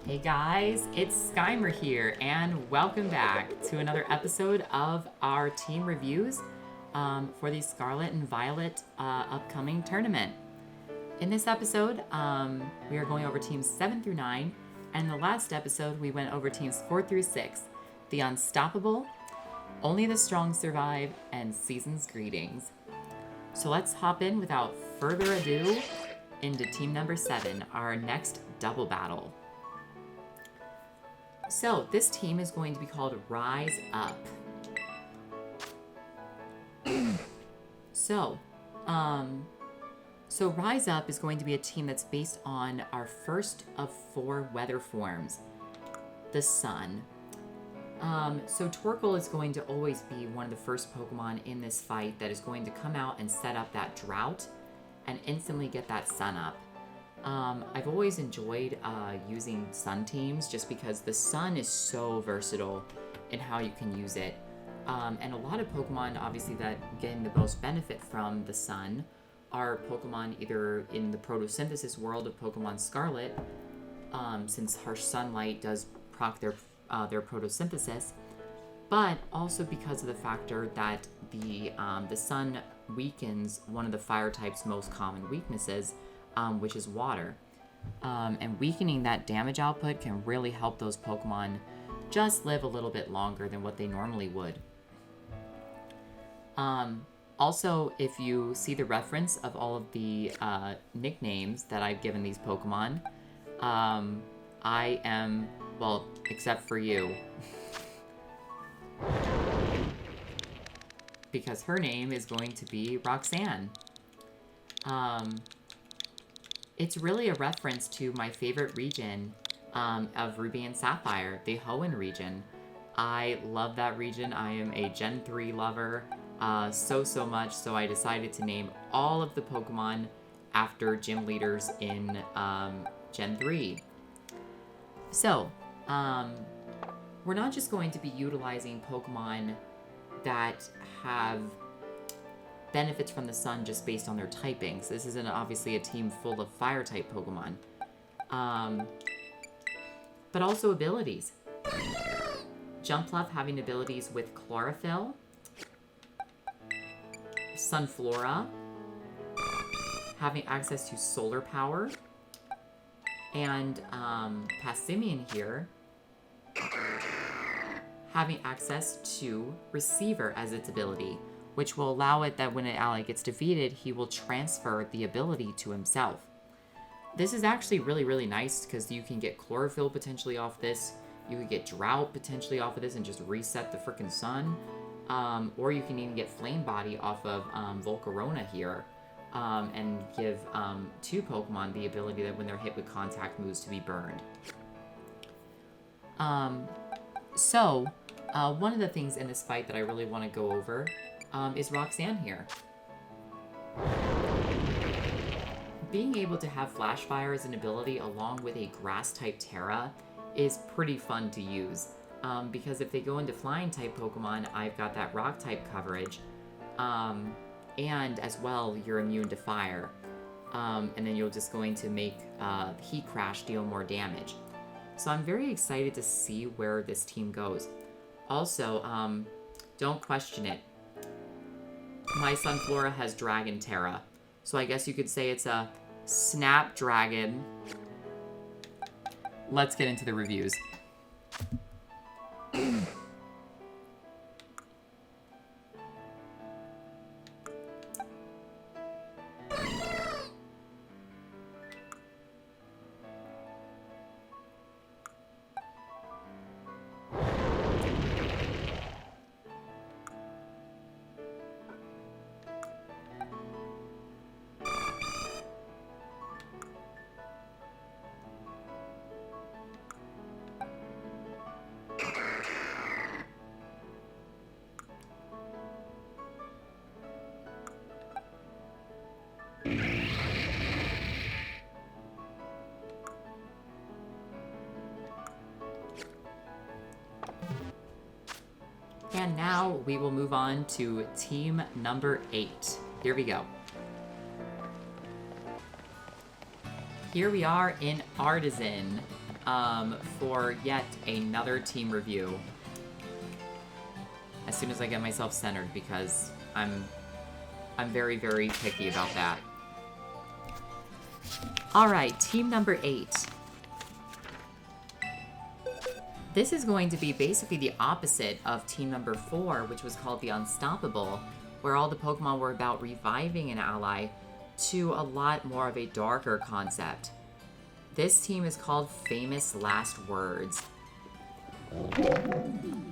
Hey guys, it's Skymer here, and welcome back to another episode of our team reviews for the Scarlet and Violet upcoming tournament. In this episode, we are going over teams 7 through 9, and the last episode we went over teams 4 through 6, the Unstoppable, Only the Strong Survive, and Season's Greetings. So let's hop in without further ado into team number 7, our next double battle. So this team is going to be called Rise Up. So Rise Up is going to be a team that's based on our first of 4 weather forms, the sun. So Torkoal is going to always be one of the first Pokemon in this fight that is going to come out and set up that drought and instantly get that sun up. I've always enjoyed using sun teams just because the sun is so versatile in how you can use it. And a lot of Pokemon, obviously, that gain the most benefit from the sun are Pokemon either in the photosynthesis world of Pokemon Scarlet, since harsh sunlight does proc their photosynthesis, but also because of the factor that the sun weakens one of the fire type's most common weaknesses, which is water. And weakening that damage output can really help those Pokemon just live a little bit longer than what they normally would. Also, if you see the reference of all of the nicknames that I've given these Pokemon, I am, well, except for you, because her name is going to be Roxanne. It's really a reference to my favorite region of Ruby and Sapphire, the Hoenn region. I love that region. I am a Gen 3 lover so much, so I decided to name all of the Pokemon after gym leaders in Gen 3. So, we're not just going to be utilizing Pokemon that have benefits from the sun just based on their typings. This isn't obviously a team full of fire type Pokemon. But also abilities. Jumpluff having abilities with Chlorophyll, Sunflora having access to solar power, and Passimian here having access to Receiver as its ability, which will allow it that when an ally gets defeated, he will transfer the ability to himself. This is actually really nice because you can get Chlorophyll potentially off this, you could get Drought potentially off of this and just reset the frickin' sun, or you can even get Flame Body off of Volcarona here, and give 2 Pokemon the ability that when they're hit with contact moves to be burned. One of the things in this fight that I really want to go over is Roxanne here. Being able to have Flash Fire as an ability along with a Grass-type Terra is pretty fun to use, because if they go into Flying-type Pokemon, I've got that Rock-type coverage, and as well, you're immune to Fire, and then you're just going to make Heat Crash deal more damage. So I'm very excited to see where this team goes. Also, don't question it. My Sunflora has Dragon Terra, so I guess you could say it's a Snapdragon. Let's get into the reviews. And now we will move on to team number 8. Here we go. Here we are in Artisan. for yet another team review. As soon as I get myself centered, because I'm very, very picky about that. Alright, team number 8. This is going to be basically the opposite of team number 4, which was called the Unstoppable, where all the Pokemon were about reviving an ally, to a lot more of a darker concept. This team is called Famous Last Words.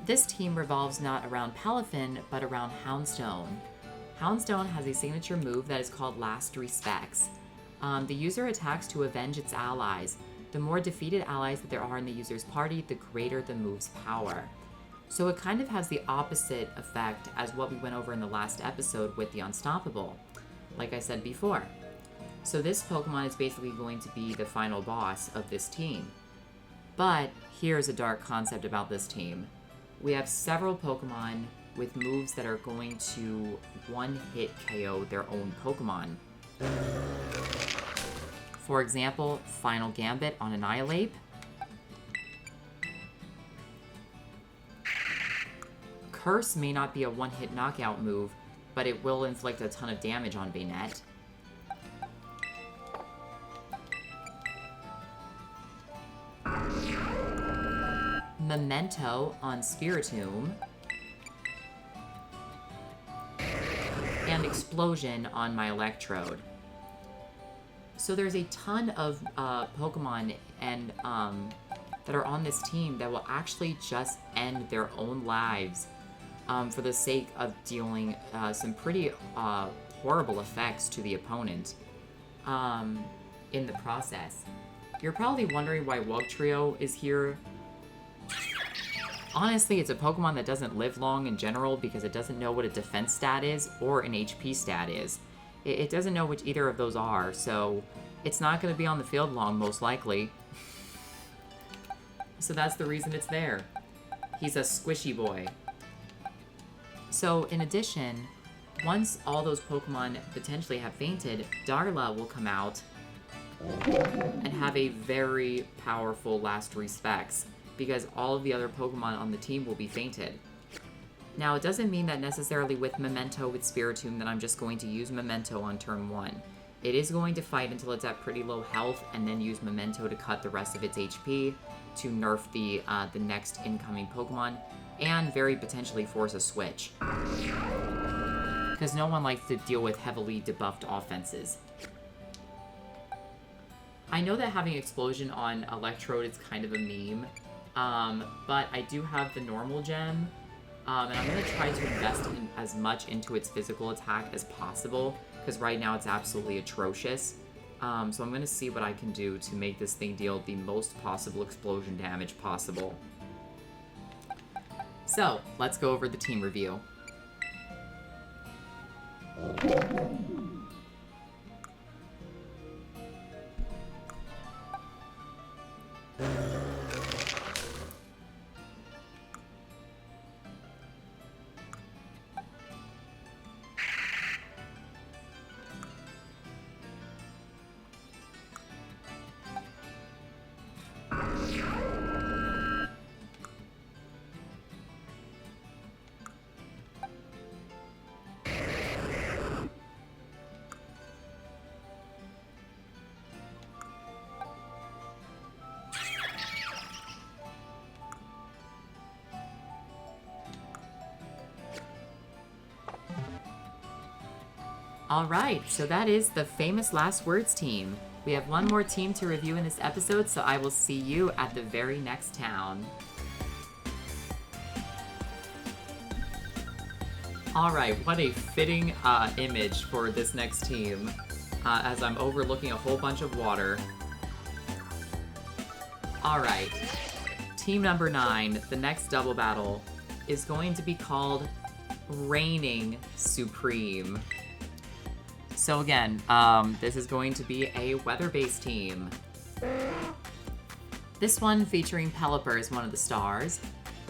This team revolves not around Palafin, but around Houndstone. Houndstone has a signature move that is called Last Respects. The user attacks to avenge its allies. The more defeated allies that there are in the user's party, the greater the move's power. So it kind of has the opposite effect as what we went over in the last episode with the Unstoppable, like I said before. So this Pokemon is basically going to be the final boss of this team. But here's a dark concept about this team. We have several Pokemon with moves that are going to one-hit KO their own Pokemon. For example, Final Gambit on Annihilate. Curse may not be a one-hit knockout move, but it will inflict a ton of damage on Banette. Memento on Spiritomb. And Explosion on my Electrode. So there's a ton of Pokemon and that are on this team that will actually just end their own lives for the sake of dealing some pretty horrible effects to the opponent in the process. You're probably wondering why Wugtrio is here. Honestly, it's a Pokemon that doesn't live long in general because it doesn't know what a defense stat is or an HP stat is. It doesn't know which either of those are, so it's not going to be on the field long, most likely. So that's the reason it's there. He's a squishy boy. So, in addition, once all those Pokemon potentially have fainted, Darla will come out and have a very powerful Last Respects, because all of the other Pokemon on the team will be fainted. Now, it doesn't mean that necessarily with Memento with Spiritomb that I'm just going to use Memento on turn 1. It is going to fight until it's at pretty low health, and then use Memento to cut the rest of its HP to nerf the next incoming Pokemon, and very potentially force a switch. Because no one likes to deal with heavily debuffed offenses. I know that having Explosion on Electrode is kind of a meme, but I do have the normal gem, and I'm going to try to invest as much into its physical attack as possible, because right now it's absolutely atrocious. So I'm going to see what I can do to make this thing deal the most possible explosion damage possible. So, let's go over the team review. Alright, so that is the Famous Last Words team. We have one more team to review in this episode, so I will see you at the very next town. Alright, what a fitting image for this next team, as I'm overlooking a whole bunch of water. Alright, team number 9, the next double battle, is going to be called Reigning Supreme. So again, this is going to be a weather-based team. This one featuring Pelipper as one of the stars.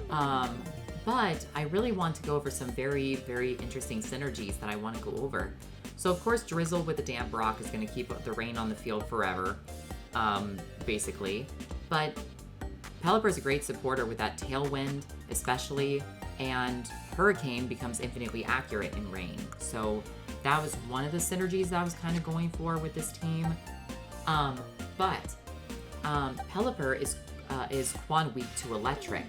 But I really want to go over some very, very interesting synergies that I want to go over. So of course, Drizzle with the Damp Rock is going to keep the rain on the field forever, basically. But Pelipper is a great supporter with that Tailwind, especially, and Hurricane becomes infinitely accurate in rain. So that was one of the synergies that I was kind of going for with this team. But Pelipper is quad weak to Electric,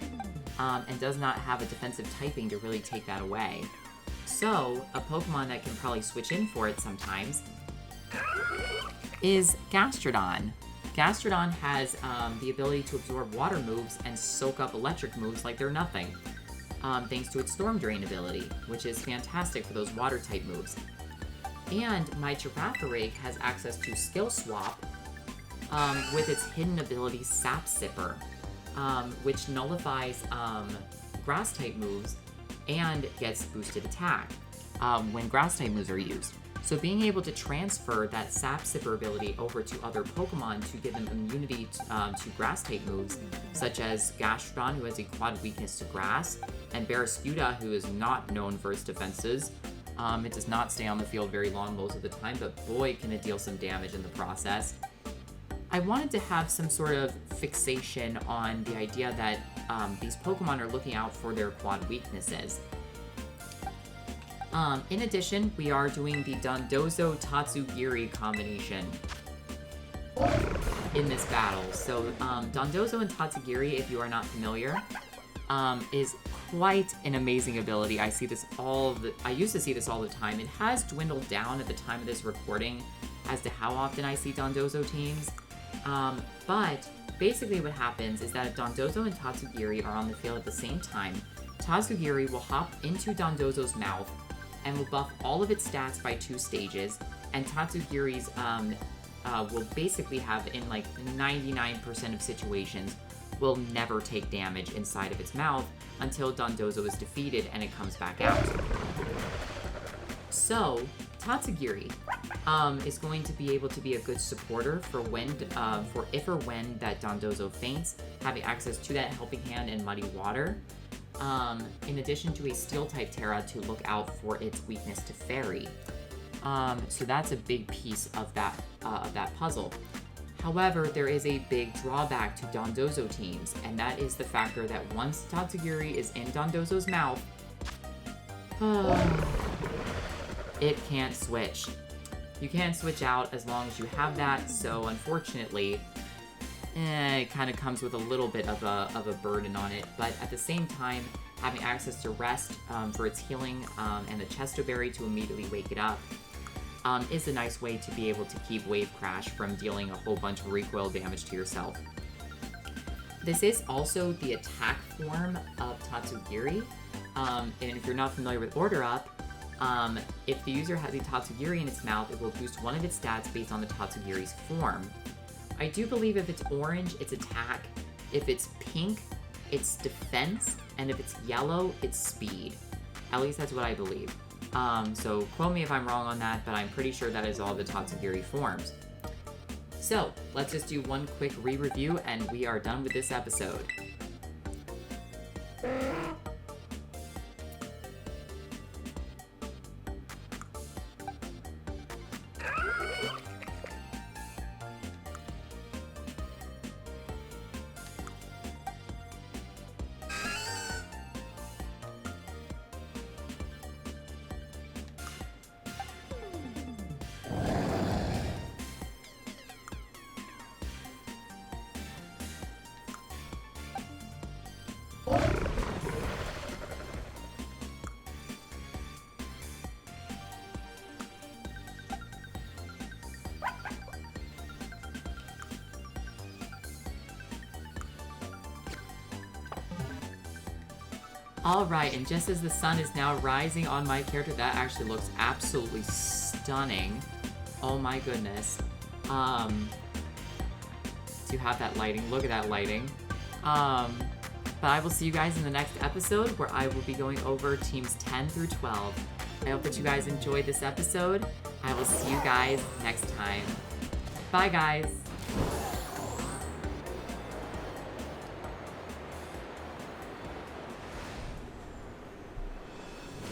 and does not have a defensive typing to really take that away. So a Pokemon that can probably switch in for it sometimes is Gastrodon. Gastrodon has the ability to absorb water moves and soak up electric moves like they're nothing, thanks to its Storm Drain ability, which is fantastic for those water-type moves. And my Girafarig has access to Skill Swap with its hidden ability Sap Sipper, which nullifies Grass-type moves and gets boosted attack when Grass-type moves are used. So being able to transfer that Sap Sipper ability over to other Pokemon to give them immunity to Grass-type moves, such as Gastrodon, who has a quad weakness to Grass, and Barraskewda, who is not known for its defenses. It does not stay on the field very long most of the time, but boy, can it deal some damage in the process. I wanted to have some sort of fixation on the idea that these Pokemon are looking out for their quad weaknesses. In addition, we are doing the Dondozo-Tatsugiri combination in this battle. So, Dondozo and Tatsugiri, if you are not familiar, is quite an amazing ability. I used to see this all the time. It has dwindled down at the time of this recording as to how often I see Dondozo teams. But basically what happens is that if Dondozo and Tatsugiri are on the field at the same time, Tatsugiri will hop into Dondozo's mouth and will buff all of its stats by 2 stages, and Tatsugiri's will basically have, in like 99% of situations, will never take damage inside of its mouth until Dondozo is defeated and it comes back out. So, Tatsugiri is going to be able to be a good supporter for if or when that Dondozo faints, having access to that helping hand in Muddy Water. In addition to a Steel-type Terra to look out for its weakness to Fairy. So that's a big piece of that puzzle. However, there is a big drawback to Dondozo teams, and that is the factor that once Tatsugiri is in Dondozo's mouth, it can't switch. You can't switch out as long as you have that, so unfortunately, it kind of comes with a little bit of a burden on it, but at the same time, having access to Rest for its healing and the Chesto Berry to immediately wake it up is a nice way to be able to keep Wave Crash from dealing a whole bunch of recoil damage to yourself. This is also the attack form of Tatsugiri, and if you're not familiar with Order Up, if the user has a Tatsugiri in its mouth, it will boost one of its stats based on the Tatsugiri's form. I do believe if it's orange, it's attack. If it's pink, it's defense. And if it's yellow, it's speed. At least that's what I believe. So quote me if I'm wrong on that, but I'm pretty sure that is all the Tatsugiri forms. So let's just do one quick re-review and we are done with this episode. Alright, and just as the sun is now rising on my character, that actually looks absolutely stunning. Oh my goodness. To have that lighting, look at that lighting. But I will see you guys in the next episode where I will be going over teams 10 through 12. I hope that you guys enjoyed this episode. I will see you guys next time. Bye guys!